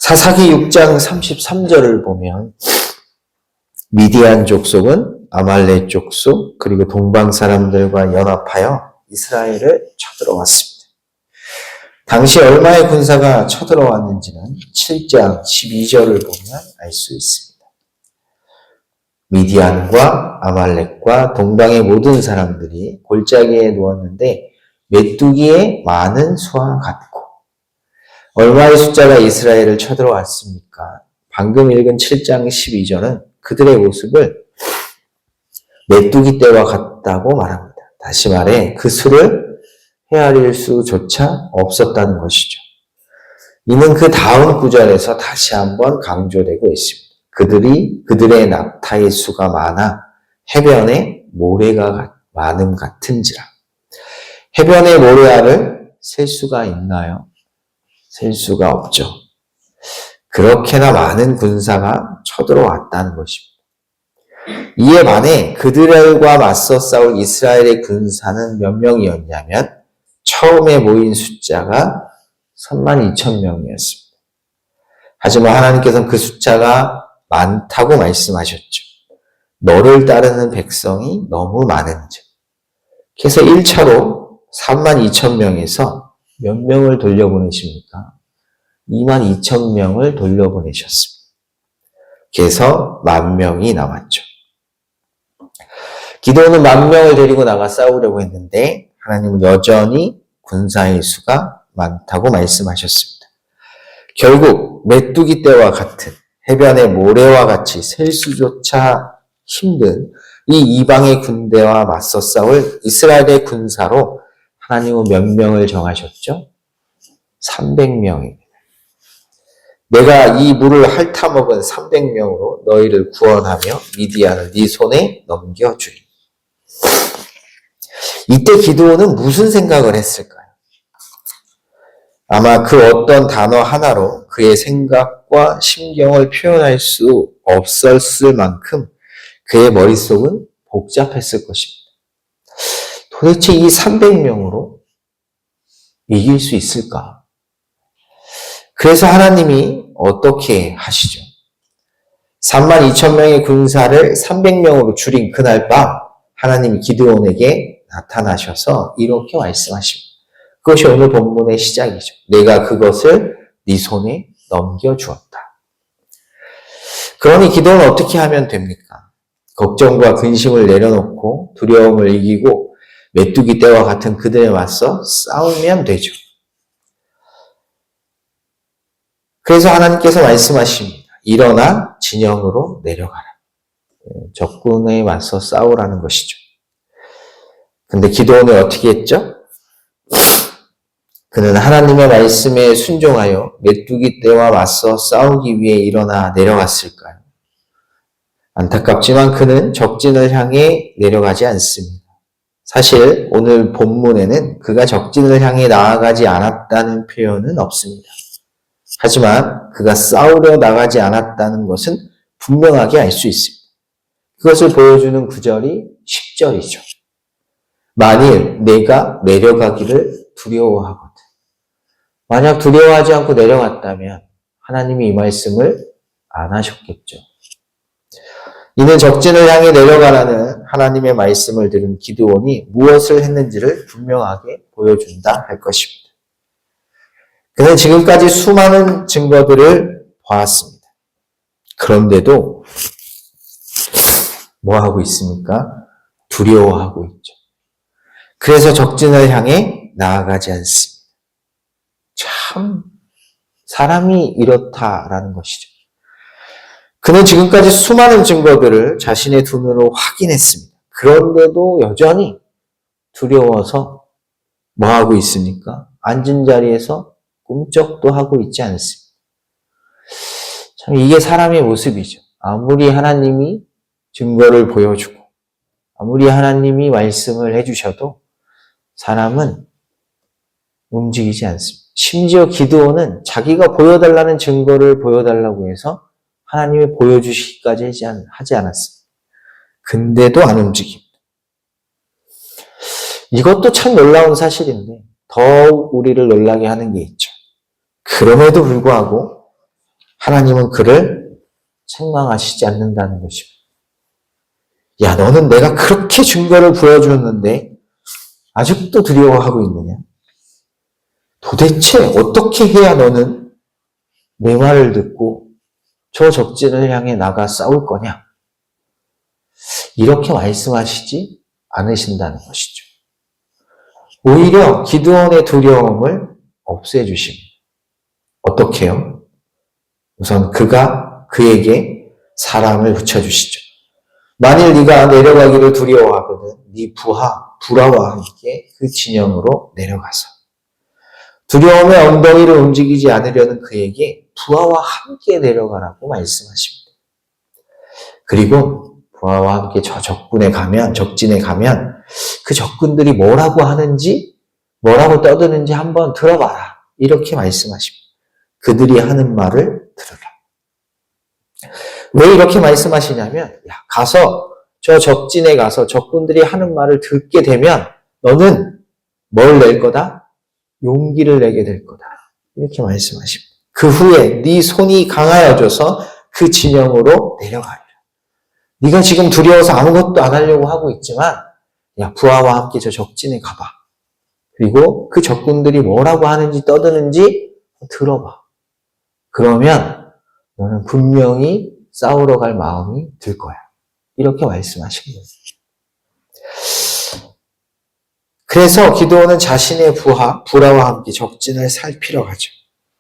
사사기 6장 33절을 보면 미디안 족속은 아말렉 족속 그리고 동방 사람들과 연합하여 이스라엘을 쳐들어왔습니다. 당시 얼마의 군사가 쳐들어왔는지는 7장 12절을 보면 알 수 있습니다. 미디안과 아말렉과 동방의 모든 사람들이 골짜기에 누웠는데 메뚜기의 많은 수와 같고, 얼마의 숫자가 이스라엘을 쳐들어왔습니까? 방금 읽은 7장 12절은 그들의 모습을 메뚜기 떼와 같다고 말합니다. 다시 말해 그 수를 헤아릴 수조차 없었다는 것이죠. 이는 그 다음 구절에서 다시 한번 강조되고 있습니다. 그들의 낙타의 수가 많아 해변에 모래가 많음 같은지라. 해변의 모래알을 셀 수가 있나요? 셀 수가 없죠. 그렇게나 많은 군사가 쳐들어왔다는 것입니다. 이에 반해 그들과 맞서 싸울 이스라엘의 군사는 몇 명이었냐면 처음에 모인 숫자가 32,000명이었습니다. 하지만 하나님께서는 그 숫자가 많다고 말씀하셨죠. 너를 따르는 백성이 너무 많은즉. 그래서 1차로 32,000명에서 몇 명을 돌려보내십니까? 22,000명을 돌려보내셨습니다. 그래서 10,000명이 남았죠. 기드온은 10,000명을 데리고 나가 싸우려고 했는데 하나님은 여전히 군사의 수가 많다고 말씀하셨습니다. 결국 메뚜기 떼와 같은 해변의 모래와 같이 셀 수조차 힘든 이 이방의 군대와 맞서 싸울 이스라엘의 군사로 하나님은 몇 명을 정하셨죠? 300명입니다. 내가 이 물을 핥아먹은 300명으로 너희를 구원하며 미디안을 네 손에 넘겨주리. 이때 기드온은 무슨 생각을 했을까요? 아마 그 어떤 단어 하나로 그의 생각과 심경을 표현할 수 없었을 만큼 그의 머릿속은 복잡했을 것입니다. 도대체 이 300명으로 이길 수 있을까? 그래서 하나님이 어떻게 하시죠? 32,000명의 군사를 300명으로 줄인 그날 밤 하나님이 기드온에게 나타나셔서 이렇게 말씀하십니다. 그것이 오늘 본문의 시작이죠. 내가 그것을 네 손에 넘겨주었다. 그러니 기도는 어떻게 하면 됩니까? 걱정과 근심을 내려놓고 두려움을 이기고 메뚜기 떼와 같은 그들에 맞서 싸우면 되죠. 그래서 하나님께서 말씀하십니다. 일어나 진영으로 내려가라. 적군에 맞서 싸우라는 것이죠. 근데 기도는 어떻게 했죠? 그는 하나님의 말씀에 순종하여 메뚜기 떼와 맞서 싸우기 위해 일어나 내려갔을까요? 안타깝지만 그는 적진을 향해 내려가지 않습니다. 사실 오늘 본문에는 그가 적진을 향해 나아가지 않았다는 표현은 없습니다. 하지만 그가 싸우려 나가지 않았다는 것은 분명하게 알 수 있습니다. 그것을 보여주는 구절이 10절이죠. 만일 내가 내려가기를 두려워하거든. 만약 두려워하지 않고 내려갔다면 하나님이 이 말씀을 안 하셨겠죠. 이는 적진을 향해 내려가라는 하나님의 말씀을 들은 기드온이 무엇을 했는지를 분명하게 보여준다 할 것입니다. 그는 지금까지 수많은 증거들을 보았습니다. 그런데도 뭐 하고 있습니까? 두려워하고 있죠. 그래서 적진을 향해 나아가지 않습니다. 참 사람이 이렇다라는 것이죠. 그는 지금까지 수많은 증거들을 자신의 눈으로 확인했습니다. 그런데도 여전히 두려워서 뭐 하고 있습니까? 앉은 자리에서 꿈쩍도 하고 있지 않습니다. 참 이게 사람의 모습이죠. 아무리 하나님이 증거를 보여주고 아무리 하나님이 말씀을 해주셔도 사람은 움직이지 않습니다. 심지어 기드온은 자기가 보여달라는 증거를 보여달라고 해서 하나님이 보여주시기까지 하지 않았습니다. 근데도 안 움직입니다. 이것도 참 놀라운 사실인데 더욱 우리를 놀라게 하는 게 있죠. 그럼에도 불구하고 하나님은 그를 책망하시지 않는다는 것입니다. 야, 너는 내가 그렇게 증거를 보여주었는데 아직도 두려워하고 있느냐? 도대체 어떻게 해야 너는 내 말을 듣고 저 적진을 향해 나가 싸울 거냐? 이렇게 말씀하시지 않으신다는 것이죠. 오히려 기드온의 두려움을 없애주십니다. 어떻게요? 우선 그가 그에게 사람을 붙여주시죠. 만일 네가 내려가기를 두려워하거든 네 부하와 함께 그 진영으로 내려가서 두려움의 엉덩이를 움직이지 않으려는 그에게 부하와 함께 내려가라고 말씀하십니다. 그리고 부하와 함께 저 적진에 가면 그 적군들이 뭐라고 하는지 뭐라고 떠드는지 한번 들어봐라. 이렇게 말씀하십니다. 그들이 하는 말을 들으라. 왜 이렇게 말씀하시냐면 가서 저 적진에 가서 적군들이 하는 말을 듣게 되면 너는 뭘 낼 거다? 용기를 내게 될 거다. 이렇게 말씀하십니다. 그 후에 네 손이 강하여져서 그 진영으로 내려가리라. 네가 지금 두려워서 아무것도 안 하려고 하고 있지만 부하와 함께 저 적진에 가봐. 그리고 그 적군들이 뭐라고 하는지 떠드는지 들어봐. 그러면 너는 분명히 싸우러 갈 마음이 들 거야. 이렇게 말씀하신 거예요. 그래서 기드온은 자신의 부하와 함께 적진을 살피러 가죠.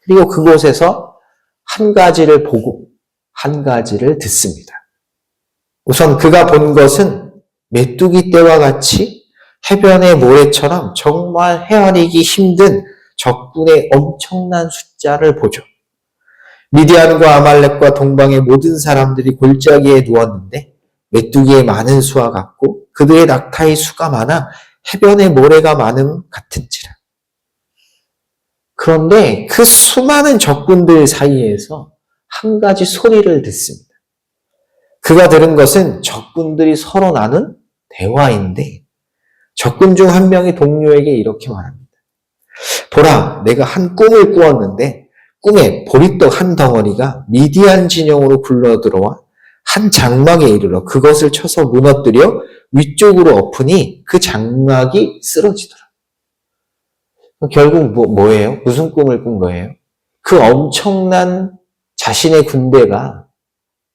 그리고 그곳에서 한 가지를 보고 한 가지를 듣습니다. 우선 그가 본 것은 메뚜기 떼와 같이 해변의 모래처럼 정말 헤아리기 힘든 적군의 엄청난 숫자를 보죠. 미디안과 아말렉과 동방의 모든 사람들이 골짜기에 누웠는데 메뚜기의 많은 수와 같고 그들의 낙타의 수가 많아 해변의 모래가 많음 같은지라. 그런데 그 수많은 적군들 사이에서 한 가지 소리를 듣습니다. 그가 들은 것은 적군들이 서로 나눈 대화인데 적군 중 한 명이 동료에게 이렇게 말합니다. 보라, 내가 한 꿈을 꾸었는데 꿈에 보리떡 한 덩어리가 미디안 진영으로 굴러들어와 한 장막에 이르러 그것을 쳐서 무너뜨려 위쪽으로 엎으니 그 장막이 쓰러지더라. 결국 뭐예요? 무슨 꿈을 꾼 거예요? 그 엄청난 자신의 군대가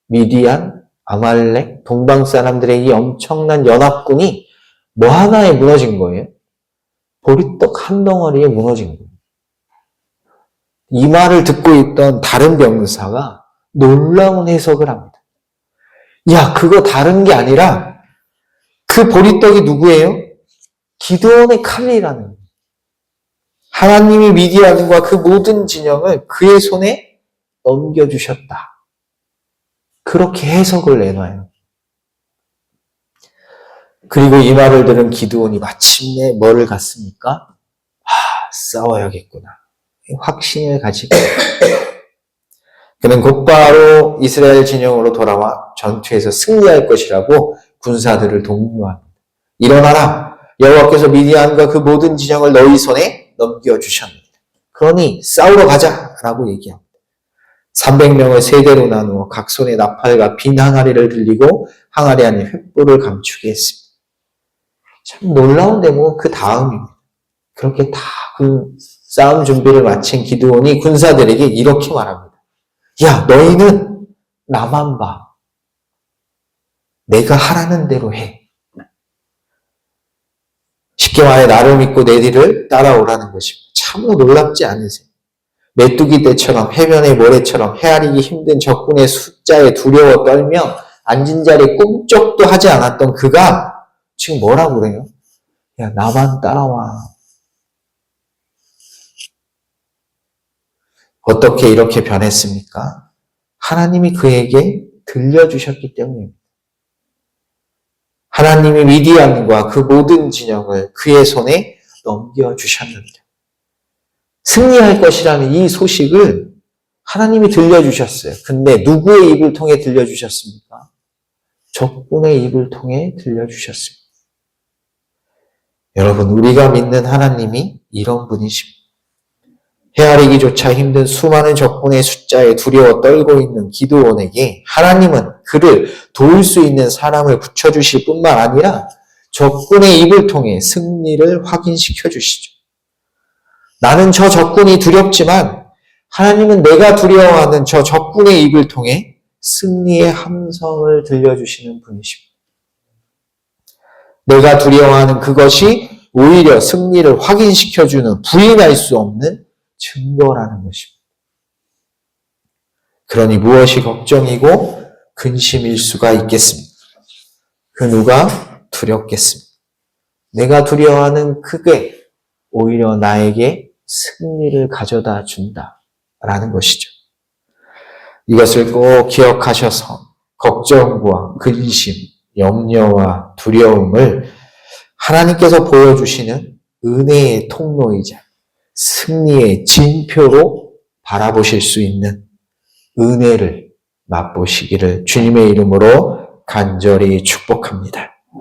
미디안, 아말렉, 동방 사람들의 이 엄청난 연합군이 뭐 하나에 무너진 거예요? 보리떡 한 덩어리에 무너진 거예요. 이 말을 듣고 있던 다른 병사가 놀라운 해석을 합니다. 야, 그거 다른 게 아니라 그 보리떡이 누구예요? 기드온의 칼이라는 거예요. 하나님이 미디안과 그 모든 진영을 그의 손에 넘겨주셨다. 그렇게 해석을 내놔요. 그리고 이 말을 들은 기드온이 마침내 뭐를 갖습니까? 싸워야겠구나. 확신을 가지고 그는 곧바로 이스라엘 진영으로 돌아와 전투에서 승리할 것이라고 군사들을 독려합니다. 일어나라! 여호와께서 미디안과 그 모든 진영을 너희 손에 넘겨주셨습니다. 그러니 싸우러 가자라고 얘기합니다. 300명을 세 대로 나누어 각 손에 나팔과 빈 항아리를 들리고 항아리 안에 횃불을 감추게 했습니다. 참 놀라운 대목은 그 다음입니다. 그렇게 다 그 싸움 준비를 마친 기드온이 군사들에게 이렇게 말합니다. 야, 너희는 나만 봐. 내가 하라는 대로 해. 쉽게 말해 나를 믿고 내 뒤를 따라오라는 것입니다. 참으로 놀랍지 않으세요? 메뚜기 떼처럼 해변의 모래처럼 헤아리기 힘든 적군의 숫자에 두려워 떨며 앉은 자리에 꿈쩍도 하지 않았던 그가 지금 뭐라고 그래요? 야, 나만 따라와. 어떻게 이렇게 변했습니까? 하나님이 그에게 들려주셨기 때문입니다. 하나님이 미디안과 그 모든 진영을 그의 손에 넘겨주셨는데 승리할 것이라는 이 소식을 하나님이 들려주셨어요. 근데 누구의 입을 통해 들려주셨습니까? 적군의 입을 통해 들려주셨습니다. 여러분, 우리가 믿는 하나님이 이런 분이십니다. 헤아리기조차 힘든 수많은 적군의 숫자에 두려워 떨고 있는 기드온에게 하나님은 그를 도울 수 있는 사람을 붙여주실 뿐만 아니라 적군의 입을 통해 승리를 확인시켜 주시죠. 나는 저 적군이 두렵지만 하나님은 내가 두려워하는 저 적군의 입을 통해 승리의 함성을 들려주시는 분이십니다. 내가 두려워하는 그것이 오히려 승리를 확인시켜주는 부인할 수 없는 증거라는 것입니다. 그러니 무엇이 걱정이고 근심일 수가 있겠습니까? 그 누가 두렵겠습니까? 내가 두려워하는 그게 오히려 나에게 승리를 가져다 준다라는 것이죠. 이것을 꼭 기억하셔서 걱정과 근심, 염려와 두려움을 하나님께서 보여주시는 은혜의 통로이자 승리의 징표로 바라보실 수 있는 은혜를 맛보시기를 주님의 이름으로 간절히 축복합니다.